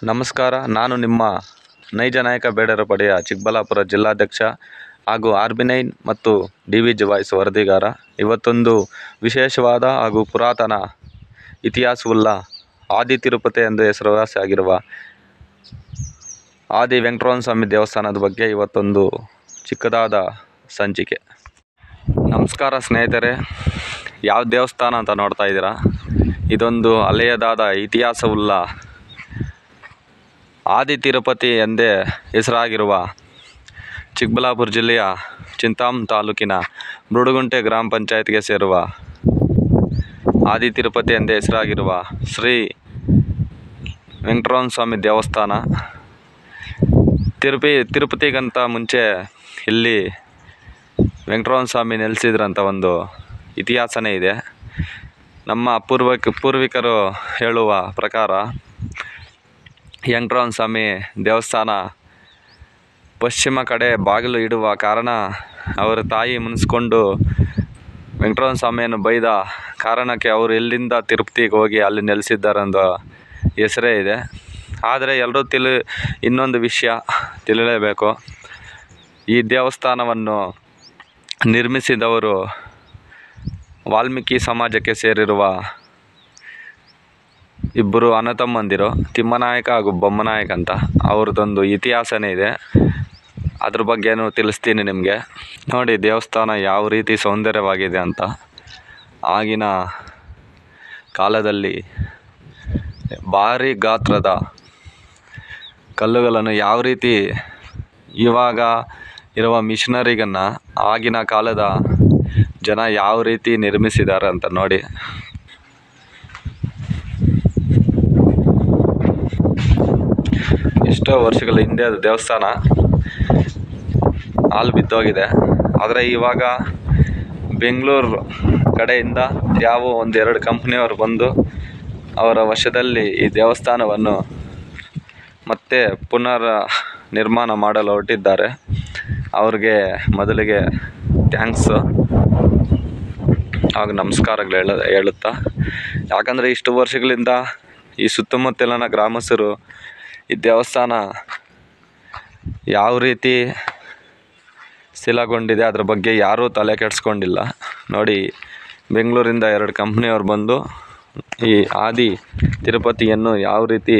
ನಮಸ್ಕಾರ. ನಾನು ನಿಮ್ಮ ನೈಜ ನಾಯಕ ಬೇಡರ ಪಡೆಯ ಚಿಕ್ಕಬಳ್ಳಾಪುರ ಜಿಲ್ಲಾಧ್ಯಕ್ಷ ಹಾಗೂ RB9 ಮತ್ತು DVG ವಾಯ್ಸ್ ವರದಿಗಾರ. ಇವತ್ತೊಂದು ವಿಶೇಷವಾದ ಹಾಗೂ ಪುರಾತನ ಇತಿಹಾಸವುಳ್ಳ ಆದಿ ತಿರುಪತಿ ಎಂದು ಹೆಸರುವಾಸಿಯಾಗಿರುವ ಆದಿ ವೆಂಕಟರಮಣ ಸ್ವಾಮಿ ದೇವಸ್ಥಾನದ ಬಗ್ಗೆ ಇವತ್ತೊಂದು ಚಿಕ್ಕದಾದ ಸಂಚಿಕೆ. ನಮಸ್ಕಾರ ಸ್ನೇಹಿತರೆ, ಯಾವ ದೇವಸ್ಥಾನ ಅಂತ ನೋಡ್ತಾ ಇದ್ದೀರಾ? ಇದೊಂದು ಹಳೆಯದಾದ ಇತಿಹಾಸವುಳ್ಳ ಆದಿ ತಿರುಪತಿ ಎಂದೇ ಹೆಸರಾಗಿರುವ ಚಿಕ್ಕಬಳ್ಳಾಪುರ ಜಿಲ್ಲೆಯ ಚಿಂತಾಮಣಿ ತಾಲೂಕಿನ ಬುರುಡುಗುಂಟೆ ಗ್ರಾಮ ಪಂಚಾಯತ್ಗೆ ಸೇರುವ ಆದಿ ತಿರುಪತಿ ಎಂದೇ ಹೆಸರಾಗಿರುವ ಶ್ರೀ ವೆಂಕಟರಮಣ ಸ್ವಾಮಿ ದೇವಸ್ಥಾನ. ತಿರುಪತಿಗಂತ ಮುಂಚೆ ಇಲ್ಲಿ ವೆಂಕಟರಮಣ ಸ್ವಾಮಿ ನೆಲೆಸಿದ್ರಂತ ಒಂದು ಇತಿಹಾಸನೇ ಇದೆ. ನಮ್ಮ ಪೂರ್ವಿಕರು ಹೇಳುವ ಪ್ರಕಾರ ವೆಂಕಟರಮಣ ಸ್ವಾಮಿ ದೇವಸ್ಥಾನ ಪಶ್ಚಿಮ ಕಡೆ ಬಾಗಿಲು ಇಡುವ ಕಾರಣ ಅವರ ತಾಯಿ ಮುನಿಸ್ಕೊಂಡು ವೆಂಕಟರಮಣ ಸ್ವಾಮಿಯನ್ನು ಬೈದ ಕಾರಣಕ್ಕೆ ಅವರು ಎಲ್ಲಿಂದ ತಿರುಪತಿಗೆ ಹೋಗಿ ಅಲ್ಲಿ ನೆಲೆಸಿದ್ದಾರೆಂದು ಹೆಸರೇ ಇದೆ. ಆದರೆ ಎಲ್ಲರೂ ಇನ್ನೊಂದು ವಿಷಯ ತಿಳಿಯಲೇಬೇಕು. ಈ ದೇವಸ್ಥಾನವನ್ನು ನಿರ್ಮಿಸಿದವರು ವಾಲ್ಮೀಕಿ ಸಮಾಜಕ್ಕೆ ಸೇರಿರುವ ಇಬ್ಬರು ಅಣ್ಣ ತಮ್ಮಂದಿರು, ತಿಮ್ಮನಾಯಕ ಹಾಗೂ ಬೊಮ್ಮನಾಯಕ ಅಂತ. ಅವ್ರದ್ದೊಂದು ಇತಿಹಾಸನೇ ಇದೆ, ಅದ್ರ ಬಗ್ಗೆನೂ ತಿಳಿಸ್ತೀನಿ ನಿಮಗೆ. ನೋಡಿ ದೇವಸ್ಥಾನ ಯಾವ ರೀತಿ ಸೌಂದರ್ಯವಾಗಿದೆ ಅಂತ. ಆಗಿನ ಕಾಲದಲ್ಲಿ ಭಾರಿ ಗಾತ್ರದ ಕಲ್ಲುಗಳನ್ನು ಯಾವ ರೀತಿ ಇವಾಗ ಇರುವ ಮಿಷನರಿಗನ್ನು ಆಗಿನ ಕಾಲದ ಜನ ಯಾವ ರೀತಿ ನಿರ್ಮಿಸಿದ್ದಾರೆ ಅಂತ ನೋಡಿ. ಎಷ್ಟೋ ವರ್ಷಗಳ ಹಿಂದೆ ಅದು ದೇವಸ್ಥಾನ ಹಾಲು ಬಿದ್ದೋಗಿದೆ. ಆದರೆ ಇವಾಗ ಬೆಂಗಳೂರು ಕಡೆಯಿಂದ ಯಾವ ಒಂದೆರಡು ಕಂಪ್ನಿಯವರು ಬಂದು ಅವರ ವಶದಲ್ಲಿ ಈ ದೇವಸ್ಥಾನವನ್ನು ಮತ್ತೆ ಪುನರ್ ನಿರ್ಮಾಣ ಮಾಡಲು ಹೊರಟಿದ್ದಾರೆ. ಅವ್ರಿಗೆ ಮೊದಲಿಗೆ ಥ್ಯಾಂಕ್ಸ್ ಹಾಗೂ ನಮಸ್ಕಾರಗಳು ಹೇಳುತ್ತಾ, ಯಾಕಂದರೆ ಇಷ್ಟು ವರ್ಷಗಳಿಂದ ಈ ಸುತ್ತಮುತ್ತಲಿನ ಗ್ರಾಮಸ್ಥರು ಈ ದೇವಸ್ಥಾನ ಯಾವ ರೀತಿ ಸ್ಥಿರಗೊಂಡಿದೆ ಅದ್ರ ಬಗ್ಗೆ ಯಾರೂ ತಲೆ ಕೆಡಿಸ್ಕೊಂಡಿಲ್ಲ. ನೋಡಿ, ಬೆಂಗಳೂರಿಂದ ಎರಡು ಕಂಪ್ನಿಯವರು ಬಂದು ಈ ಆದಿ ತಿರುಪತಿಯನ್ನು ಯಾವ ರೀತಿ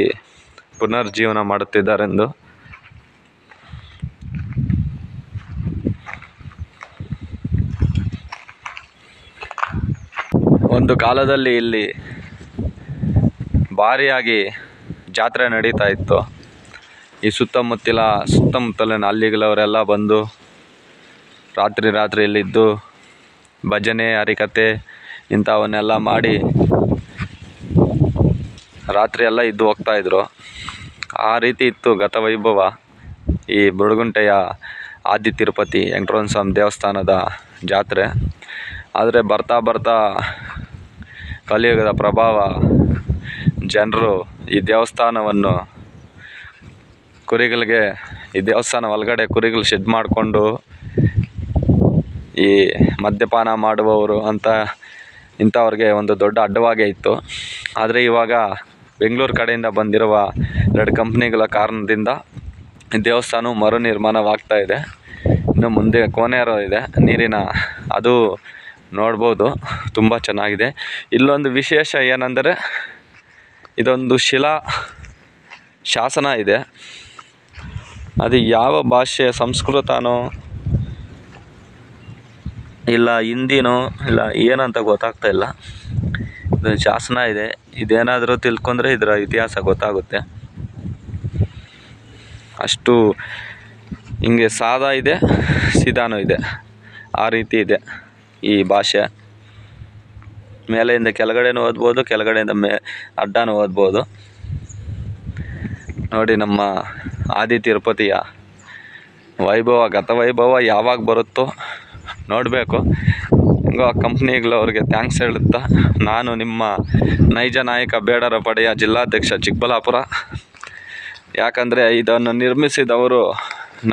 ಪುನರ್ಜೀವನ ಮಾಡುತ್ತಿದ್ದಾರೆಂದು. ಒಂದು ಕಾಲದಲ್ಲಿ ಇಲ್ಲಿ ಭಾರಿಯಾಗಿ ಜಾತ್ರೆ ನಡೀತಾ ಇತ್ತು. ಈ ಸುತ್ತಮುತ್ತಲಿನ ಹಳ್ಳಿಗಳವರೆಲ್ಲ ಬಂದು ರಾತ್ರಿ ಇಲ್ಲಿದ್ದು ಭಜನೆ, ಹರಿಕತೆ ಇಂಥವನ್ನೆಲ್ಲ ಮಾಡಿ ರಾತ್ರಿ ಎಲ್ಲ ಇದ್ದು ಹೋಗ್ತಾಯಿದ್ರು. ಆ ರೀತಿ ಇತ್ತು ಗತವೈಭವ ಈ ಬುರುಡುಗುಂಟೆಯ ಆದಿ ತಿರುಪತಿ ವೆಂಕಟರಮಣ ಸ್ವಾಮಿ ದೇವಸ್ಥಾನದ ಜಾತ್ರೆ. ಆದರೆ ಬರ್ತಾ ಕಲಿಯುಗದ ಪ್ರಭಾವ ಜನರು ಈ ದೇವಸ್ಥಾನವನ್ನು ಈ ದೇವಸ್ಥಾನ ಒಳಗಡೆ ಕುರಿಗಳು ಶೆಡ್ ಮಾಡಿಕೊಂಡು ಈ ಮದ್ಯಪಾನ ಮಾಡುವವರು ಇಂಥವ್ರಿಗೆ ಒಂದು ದೊಡ್ಡ ಅಡ್ಡವಾಗೇ ಇತ್ತು. ಆದರೆ ಇವಾಗ ಬೆಂಗಳೂರು ಕಡೆಯಿಂದ ಬಂದಿರುವ ಎರಡು ಕಂಪ್ನಿಗಳ ಕಾರಣದಿಂದ ಈ ದೇವಸ್ಥಾನ ಮರು ನಿರ್ಮಾಣವಾಗ್ತಾ ಇದೆ. ಇನ್ನು ಮುಂದೆ ಕೋನೇರು ಇದೆ ನೀರಿನ, ಅದು ನೋಡ್ಬೋದು, ತುಂಬ ಚೆನ್ನಾಗಿದೆ. ಇಲ್ಲೊಂದು ವಿಶೇಷ ಏನೆಂದರೆ ಇದೊಂದು ಶಿಲಾ ಶಾಸನ ಇದೆ. ಅದು ಯಾವ ಭಾಷೆ, ಸಂಸ್ಕೃತನೋ ಇಲ್ಲ ಹಿಂದಿನೋ ಇಲ್ಲ ಏನಂತ ಗೊತ್ತಾಗ್ತಾ ಇಲ್ಲ. ಇದೊಂದು ಶಾಸನ ಇದೆ. ಇದೇನಾದರೂ ತಿಳ್ಕೊಂಡ್ರೆ ಇದರ ಇತಿಹಾಸ ಗೊತ್ತಾಗುತ್ತೆ. ಅಷ್ಟು ಹಿಂಗೆ ಸಾದಾ ಇದೆ, ಸೀದಾನೂ ಇದೆ, ಆ ರೀತಿ ಇದೆ ಈ ಭಾಷೆ. ಮೇಲೆಯಿಂದ ಕೆಳಗಡೆನೂ ಓದ್ಬೋದು, ಕೆಳಗಡೆಯಿಂದ ಅಡ್ಡನೂ ಓದ್ಬೋದು. ನೋಡಿ, ನಮ್ಮ ಆದಿ ತಿರುಪತಿಯ ಗತವೈಭವ ಯಾವಾಗ ಬರುತ್ತೋ ನೋಡಬೇಕು. ಹಿಂಗೋ ಆ ಕಂಪ್ನಿಗಳವ್ರಿಗೆ ಥ್ಯಾಂಕ್ಸ್ ಹೇಳುತ್ತಾ, ನಾನು ನಿಮ್ಮ ನೈಜ ನಾಯಕ ಬೇಡರ ಪಡೆಯ ಜಿಲ್ಲಾಧ್ಯಕ್ಷ ಚಿಕ್ಕಬಳ್ಳಾಪುರ. ಯಾಕಂದರೆ ಇದನ್ನು ನಿರ್ಮಿಸಿದವರು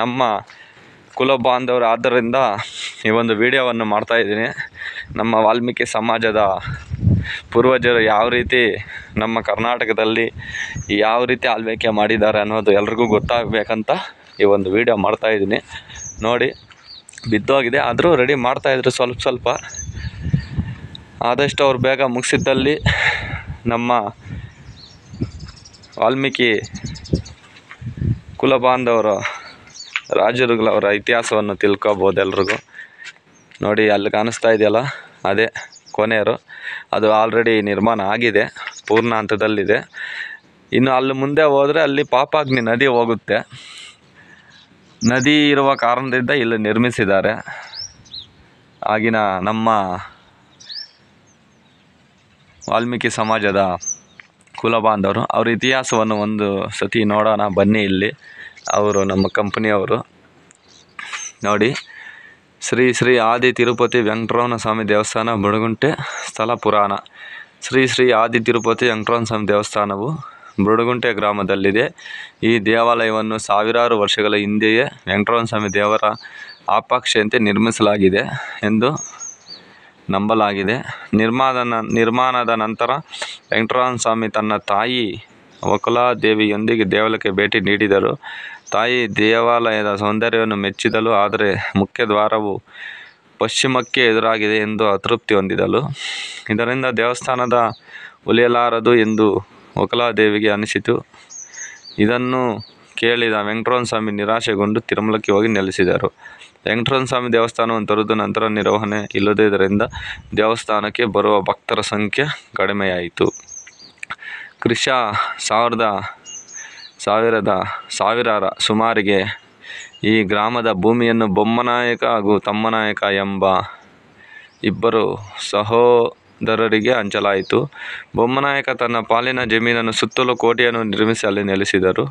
ನಮ್ಮ ಕುಲ ಬಾಂಧವರು ಆದ್ದರಿಂದ ಈ ಒಂದು ವಿಡಿಯೋವನ್ನು ಮಾಡ್ತಾಯಿದ್ದೀನಿ. ನಮ್ಮ ವಾಲ್ಮೀಕಿ ಸಮಾಜದ ಪೂರ್ವಜರು ಯಾವ ರೀತಿ ನಮ್ಮ ಕರ್ನಾಟಕದಲ್ಲಿ ಯಾವ ರೀತಿ ಆಳ್ವಿಕೆ ಮಾಡಿದ್ದಾರೆ ಅನ್ನೋದು ಎಲ್ರಿಗೂ ಗೊತ್ತಾಗಬೇಕಂತ ಈ ಒಂದು ವಿಡಿಯೋ ಮಾಡ್ತಾಯಿದ್ದೀನಿ. ನೋಡಿ, ಬಿದ್ದೋಗಿದೆ, ಆದರೂ ರೆಡಿ ಮಾಡ್ತಾಯಿದ್ರು ಸ್ವಲ್ಪ. ಆದಷ್ಟು ಅವ್ರು ಬೇಗ ಮುಗಿಸಿದ್ದಲ್ಲಿ ನಮ್ಮ ವಾಲ್ಮೀಕಿ ಕುಲಬಾಂಧವರು ರಾಜರುಗಳವರ ಇತಿಹಾಸವನ್ನು ತಿಳ್ಕೊಬೋದು ಎಲ್ರಿಗೂ. ನೋಡಿ, ಅಲ್ಲಿ ಕಾಣಿಸ್ತಾ ಇದೆಯಲ್ಲ, ಅದೇ ಕೊನೆಯರು. ಅದು ಆಲ್ರೆಡಿ ನಿರ್ಮಾಣ ಆಗಿದೆ, ಪೂರ್ಣ ಹಂತದಲ್ಲಿದೆ. ಇನ್ನು ಅಲ್ಲಿ ಮುಂದೆ ಹೋದರೆ ಅಲ್ಲಿ ಪಾಪಾಗ್ನಿ ನದಿ ಹೋಗುತ್ತೆ. ನದಿ ಇರುವ ಕಾರಣದಿಂದ ಇಲ್ಲಿ ನಿರ್ಮಿಸಿದ್ದಾರೆ. ಆಗಿನ ನಮ್ಮ ವಾಲ್ಮೀಕಿ ಸಮಾಜದ ಕುಲಬಾಂಧವರು ಅವ್ರ ಇತಿಹಾಸವನ್ನು ಒಂದು ಸತಿ ನೋಡೋಣ ಬನ್ನಿ. ಇಲ್ಲಿ ಅವರು ನಮ್ಮ ಕಂಪ್ನಿಯವರು. ನೋಡಿ, ಶ್ರೀ ಶ್ರೀ ಆದಿ ತಿರುಪತಿ ವೆಂಕಟರಮಣ ಸ್ವಾಮಿ ದೇವಸ್ಥಾನ ಬುಡಗುಂಟೆ ಸ್ಥಳ ಪುರಾಣ. ಶ್ರೀ ಶ್ರೀ ಆದಿ ತಿರುಪತಿ ವೆಂಕಟರಮಣ ಸ್ವಾಮಿ ದೇವಸ್ಥಾನವು ಬುಡಗುಂಟೆ ಗ್ರಾಮದಲ್ಲಿದೆ. ಈ ದೇವಾಲಯವನ್ನು ಸಾವಿರಾರು ವರ್ಷಗಳ ಹಿಂದೆಯೇ ವೆಂಕಟರಮಣ ಸ್ವಾಮಿ ದೇವರ ಆಪೇಕ್ಷೆಯಂತೆ ನಿರ್ಮಿಸಲಾಗಿದೆ ಎಂದು ನಂಬಲಾಗಿದೆ. ನಿರ್ಮಾಣದ ನಂತರ ವೆಂಕಟರಮಣ ಸ್ವಾಮಿ ತನ್ನ ತಾಯಿ ವಕುಲಾದೇವಿಯೊಂದಿಗೆ ದೇವಾಲಯಕ್ಕೆ ಭೇಟಿ ನೀಡಿದರು. ತಾಯಿ ದೇವಾಲಯದ ಸೌಂದರ್ಯವನ್ನು ಮೆಚ್ಚಿದಳು, ಆದರೆ ಮುಖ್ಯ ದ್ವಾರವು ಪಶ್ಚಿಮಕ್ಕೆ ಎದುರಾಗಿದೆ ಎಂದು ಅತೃಪ್ತಿ ಹೊಂದಿದಳು. ಇದರಿಂದ ದೇವಸ್ಥಾನದ ಉಳಿಯಲಾರದು ಎಂದು ವಕುಲಾದೇವಿಗೆ ಅನಿಸಿತು. ಇದನ್ನು ಕೇಳಿದ ವೆಂಕಟರಮಣ ಸ್ವಾಮಿ ನಿರಾಶೆಗೊಂಡು ತಿರುಮಲಕ್ಕೆ ಹೋಗಿ ನೆಲೆಸಿದರು. ವೆಂಕಟರಮಣ ಸ್ವಾಮಿ ದೇವಸ್ಥಾನವನ್ನು ತೊರೆದ ನಂತರ ನಿರ್ವಹಣೆ ಇಲ್ಲದಿದ್ದರಿಂದ ದೇವಸ್ಥಾನಕ್ಕೆ ಬರುವ ಭಕ್ತರ ಸಂಖ್ಯೆ ಕಡಿಮೆಯಾಯಿತು. ಕ್ರಿಶ. 1000ರ ಸುಮಾರಿಗೆ ಈ ಗ್ರಾಮದ ಭೂಮಿಯನ್ನು ಬೊಮ್ಮನಾಯಕ ಹಾಗೂ ತಮ್ಮನಾಯಕ ಎಂಬ ಇಬ್ಬರು ಸಹೋದರರಿಗೆ ಹಂಚಲಾಯಿತು. ಬೊಮ್ಮನಾಯಕ ತನ್ನ ಪಾಲಿನ ಜಮೀನನ್ನು ಸುತ್ತಲೂ ಕೋಟೆಯನ್ನು ನಿರ್ಮಿಸಿ ಅಲ್ಲಿ ನೆಲೆಸಿದರು.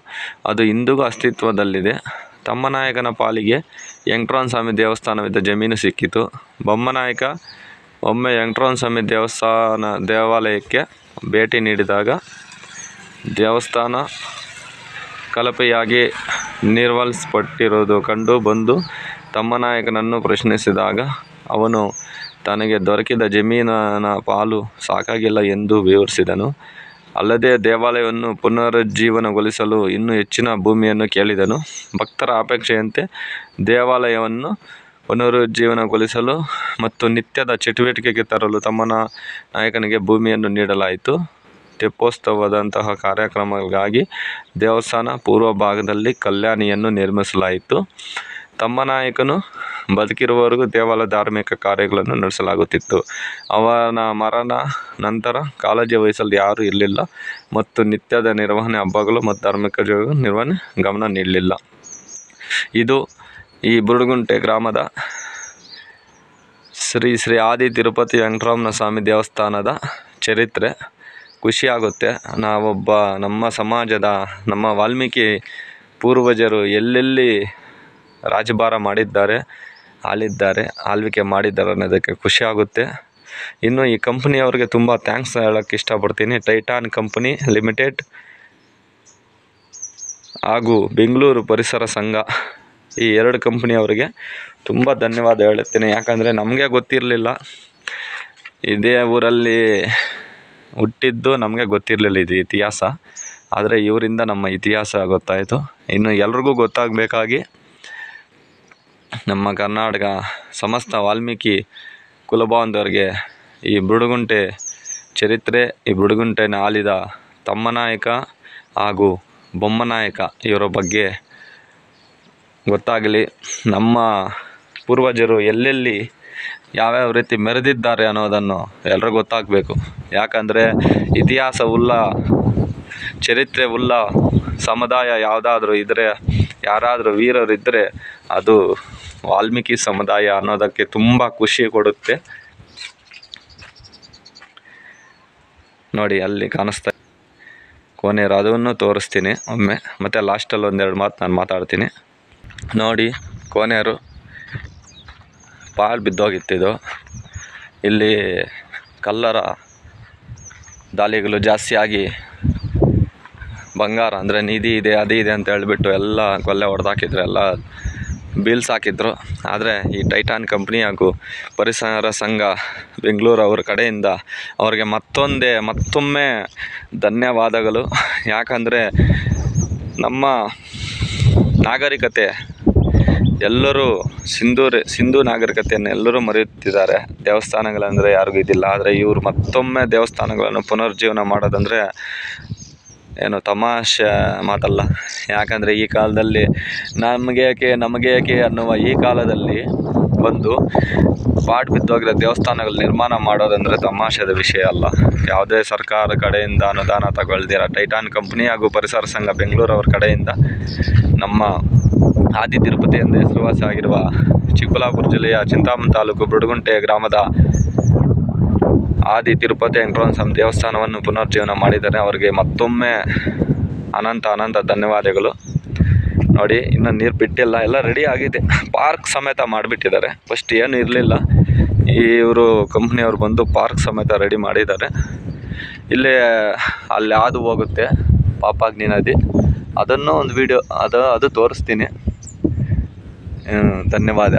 ಅದು ಇಂದಿಗೂ ಅಸ್ತಿತ್ವದಲ್ಲಿದೆ. ತಮ್ಮನಾಯಕನ ಪಾಲಿಗೆ ವೆಂಕಟರಮಣ ಸ್ವಾಮಿ ದೇವಸ್ಥಾನವಿದ್ದ ಜಮೀನು ಸಿಕ್ಕಿತು. ಬೊಮ್ಮನಾಯಕ ಒಮ್ಮೆ ವೆಂಕಟರಮಣ ಸ್ವಾಮಿ ದೇವಾಲಯಕ್ಕೆ ಭೇಟಿ ನೀಡಿದಾಗ ದೇವಸ್ಥಾನ ಕಳಪೆಯಾಗಿ ನಿರ್ವಹಿಸಲ್ಪಟ್ಟಿರುವುದು ಕಂಡು ಬಂದು ತಮ್ಮನಾಯಕನನ್ನು ಪ್ರಶ್ನಿಸಿದಾಗ ಅವನು ತನಗೆ ದೊರಕಿದ ಜಮೀನಿನ ಪಾಲು ಸಾಕಾಗಿಲ್ಲ ಎಂದು ವಿವರಿಸಿದನು. ಅಲ್ಲದೆ ದೇವಾಲಯವನ್ನು ಪುನರುಜ್ಜೀವನಗೊಳಿಸಲು ಇನ್ನೂ ಹೆಚ್ಚಿನ ಭೂಮಿಯನ್ನು ಕೇಳಿದನು. ಭಕ್ತರ ಅಪೇಕ್ಷೆಯಂತೆ ದೇವಾಲಯವನ್ನು ಪುನರುಜ್ಜೀವನಗೊಳಿಸಲು ಮತ್ತು ನಿತ್ಯದ ಚಟುವಟಿಕೆಗೆ ತರಲು ತಮ್ಮನಾಯಕನಿಗೆ ಭೂಮಿಯನ್ನು ನೀಡಲಾಯಿತು. ತೆಪ್ಪೋತ್ಸವದಂತಹ ಕಾರ್ಯಕ್ರಮಗಳಿಗಾಗಿ ದೇವಸ್ಥಾನ ಪೂರ್ವ ಭಾಗದಲ್ಲಿ ಕಲ್ಯಾಣಿಯನ್ನು ನಿರ್ಮಿಸಲಾಯಿತು. ತಮ್ಮನಾಯಕನು ಬದುಕಿರುವವರೆಗೂ ದೇವಾಲಯ ಧಾರ್ಮಿಕ ಕಾರ್ಯಗಳನ್ನು ನಡೆಸಲಾಗುತ್ತಿತ್ತು. ಅವನ ಮರಣ ನಂತರ ಕಾಳಜಿ ವಹಿಸಲು ಯಾರೂ ಇರಲಿಲ್ಲ ಮತ್ತು ನಿತ್ಯದ ನಿರ್ವಹಣೆ, ಹಬ್ಬಗಳು ಮತ್ತು ಧಾರ್ಮಿಕ ನಿರ್ವಹಣೆ ಗಮನ ನೀಡಲಿಲ್ಲ. ಇದು ಈ ಬುಡಗುಂಟೆ ಗ್ರಾಮದ ಶ್ರೀ ಶ್ರೀ ಆದಿ ತಿರುಪತಿ ವೆಂಕಟರಮಣ ಸ್ವಾಮಿ ದೇವಸ್ಥಾನದ ಚರಿತ್ರೆ. ಖುಷಿಯಾಗುತ್ತೆ. ನಮ್ಮ ಸಮಾಜದ ನಮ್ಮ ವಾಲ್ಮೀಕಿ ಪೂರ್ವಜರು ಎಲ್ಲೆಲ್ಲಿ ರಾಜಭಾರ ಮಾಡಿದ್ದಾರೆ, ಆಳ್ವಿಕೆ ಮಾಡಿದ್ದಾರೆ ಅನ್ನೋದಕ್ಕೆ ಖುಷಿಯಾಗುತ್ತೆ. ಇನ್ನು ಈ ಕಂಪ್ನಿಯವ್ರಿಗೆ ತುಂಬ ಥ್ಯಾಂಕ್ಸ್ ಹೇಳೋಕ್ಕೆ ಇಷ್ಟಪಡ್ತೀನಿ. ಟೈಟಾನ್ ಕಂಪನಿ ಲಿಮಿಟೆಡ್ ಹಾಗೂ ಬೆಂಗಳೂರು ಪರಿಸರ ಸಂಘ, ಈ 2 ಕಂಪ್ನಿಯವರಿಗೆ ತುಂಬ ಧನ್ಯವಾದ ಹೇಳುತ್ತೀನಿ. ಯಾಕಂದರೆ ನಮಗೆ ಗೊತ್ತಿರಲಿಲ್ಲ, ಇದೇ ಊರಲ್ಲಿ ಹುಟ್ಟಿದ್ದು ನಮಗೆ ಗೊತ್ತಿರಲಿಲ್ಲ ಇದು ಇತಿಹಾಸ. ಆದರೆ ಇವರಿಂದ ನಮ್ಮ ಇತಿಹಾಸ ಗೊತ್ತಾಯಿತು. ಇನ್ನು ಎಲ್ರಿಗೂ ಗೊತ್ತಾಗಬೇಕಾಗಿ ನಮ್ಮ ಕರ್ನಾಟಕ ಸಮಸ್ತ ವಾಲ್ಮೀಕಿ ಕುಲಬಾಂಧವರಿಗೆ ಈ ಬುಡಗುಂಟೆ ಚರಿತ್ರೆ, ಈ ಬುಡಗುಂಟೆನ ಆಳಿದ ತಮ್ಮನಾಯಕ ಹಾಗೂ ಬೊಮ್ಮನಾಯಕ ಇವರ ಬಗ್ಗೆ ಗೊತ್ತಾಗಲಿ. ನಮ್ಮ ಪೂರ್ವಜರು ಎಲ್ಲೆಲ್ಲಿ ಯಾವ್ಯಾವ ರೀತಿ ಮೆರೆದಿದ್ದಾರೆ ಅನ್ನೋದನ್ನು ಎಲ್ರಿಗೂ ಗೊತ್ತಾಗಬೇಕು. ಯಾಕಂದರೆ ಇತಿಹಾಸವುಳ್ಳ, ಚರಿತ್ರೆ ಉಳ್ಳ ಸಮುದಾಯ ಯಾವುದಾದ್ರೂ ಇದ್ದರೆ, ಯಾರಾದರೂ ವೀರರಿದ್ದರೆ ಅದು ವಾಲ್ಮೀಕಿ ಸಮುದಾಯ ಅನ್ನೋದಕ್ಕೆ ತುಂಬ ಖುಷಿ ಕೊಡುತ್ತೆ. ನೋಡಿ, ಅಲ್ಲಿ ಕಾಣಿಸ್ತಾ ಕೋನೇರು, ಅದನ್ನು ತೋರಿಸ್ತೀನಿ ಒಮ್ಮೆ. ಮತ್ತು ಲಾಸ್ಟಲ್ಲಿ 1-2 ಮಾತು ನಾನು ಮಾತಾಡ್ತೀನಿ. ನೋಡಿ, ಕೋನೇರು ಪಾಳು ಬಿದ್ದೋಗಿತ್ತಿದು. ಇಲ್ಲಿ ಕಲ್ಲರ ದಾಳಿಗಳು ಜಾಸ್ತಿಯಾಗಿ ಬಂಗಾರ ಅಂದರೆ ನಿಧಿ ಇದೆ, ಅದು ಇದೆ ಅಂತ ಹೇಳಿಬಿಟ್ಟು ಎಲ್ಲ ಕೊಲ್ಲೆ ಹೊಡೆದಾಕಿದ್ರು. ಎಲ್ಲ ಬೀಲ್ಸ್ ಹಾಕಿದ್ರು. ಆದರೆ ಈ ಟೈಟಾನ್ ಕಂಪ್ನಿ ಹಾಗೂ ಪರಿಸರ ಸಂಘ ಬೆಂಗಳೂರು ಅವರ ಕಡೆಯಿಂದ ಅವರಿಗೆ ಮತ್ತೊಮ್ಮೆ ಧನ್ಯವಾದಗಳು. ಯಾಕಂದರೆ ನಮ್ಮ ನಾಗರಿಕತೆ ಎಲ್ಲರೂ ಸಿಂಧು ನಾಗರಿಕತೆಯನ್ನು ಎಲ್ಲರೂ ಮರೆಯುತ್ತಿದ್ದಾರೆ. ದೇವಸ್ಥಾನಗಳಂದರೆ ಯಾರಿಗೂ ಇದಿಲ್ಲ. ಆದರೆ ಇವರು ಮತ್ತೊಮ್ಮೆ ದೇವಸ್ಥಾನಗಳನ್ನು ಪುನರ್ಜೀವನ ಮಾಡೋದಂದರೆ ಏನು ತಮಾಷೆ ಮಾತಲ್ಲ. ಯಾಕಂದರೆ ಈ ಕಾಲದಲ್ಲಿ ನಮಗೆ ಏಕೆ ಅನ್ನುವ ಈ ಕಾಲದಲ್ಲಿ ಬಂದು ಪಾಟ್ ಬಿದ್ದೋಗಿರೋ ದೇವಸ್ಥಾನಗಳು ನಿರ್ಮಾಣ ಮಾಡೋದಂದರೆ ತಮಾಷೆದ ವಿಷಯ ಅಲ್ಲ. ಯಾವುದೇ ಸರ್ಕಾರ ಕಡೆಯಿಂದ ಅನುದಾನ ತಗೊಳ್ದಿರ ಟೈಟಾನ್ ಕಂಪ್ನಿ ಹಾಗೂ ಪರಿಸರ ಸಂಘ ಬೆಂಗಳೂರು ಅವರ ಕಡೆಯಿಂದ ನಮ್ಮ ಆದಿ ತಿರುಪತಿ ಎಂದು ಹೆಸರುವಾಸಿ ಆಗಿರುವ ಚಿಕ್ಕಬಳ್ಳಾಪುರ ಜಿಲ್ಲೆಯ ಚಿಂತಾಮಣಿ ತಾಲೂಕು ಬುಡಗುಂಟೆ ಗ್ರಾಮದ ಆದಿ ತಿರುಪತಿ ವೆಂಕಟೇಶ್ವರ ಸ್ವಾಮಿ ದೇವಸ್ಥಾನವನ್ನು ಪುನರ್ಜೀವನ ಮಾಡಿದ್ದಾರೆ. ಅವರಿಗೆ ಮತ್ತೊಮ್ಮೆ ಅನಂತ ಧನ್ಯವಾದಗಳು. ನೋಡಿ, ಇನ್ನು ನೀರು ಬಿಟ್ಟಿಲ್ಲ, ಎಲ್ಲ ರೆಡಿ ಆಗಿದೆ. ಪಾರ್ಕ್ ಸಮೇತ ಮಾಡಿಬಿಟ್ಟಿದ್ದಾರೆ. ಫಸ್ಟ್ ಏನು ಇರಲಿಲ್ಲ, ಇವರು ಕಂಪ್ನಿಯವರು ಬಂದು ಪಾರ್ಕ್ ಸಮೇತ ರೆಡಿ ಮಾಡಿದ್ದಾರೆ. ಇಲ್ಲೇ ಅಲ್ಲಿ ಹಾದು ಹೋಗುತ್ತೆ ಪಾಪಾಗ್ನಿ ನದಿ, ಅದನ್ನು ಒಂದು ವಿಡಿಯೋ ಅದು ತೋರಿಸ್ತೀನಿ. ಧನ್ಯವಾದ.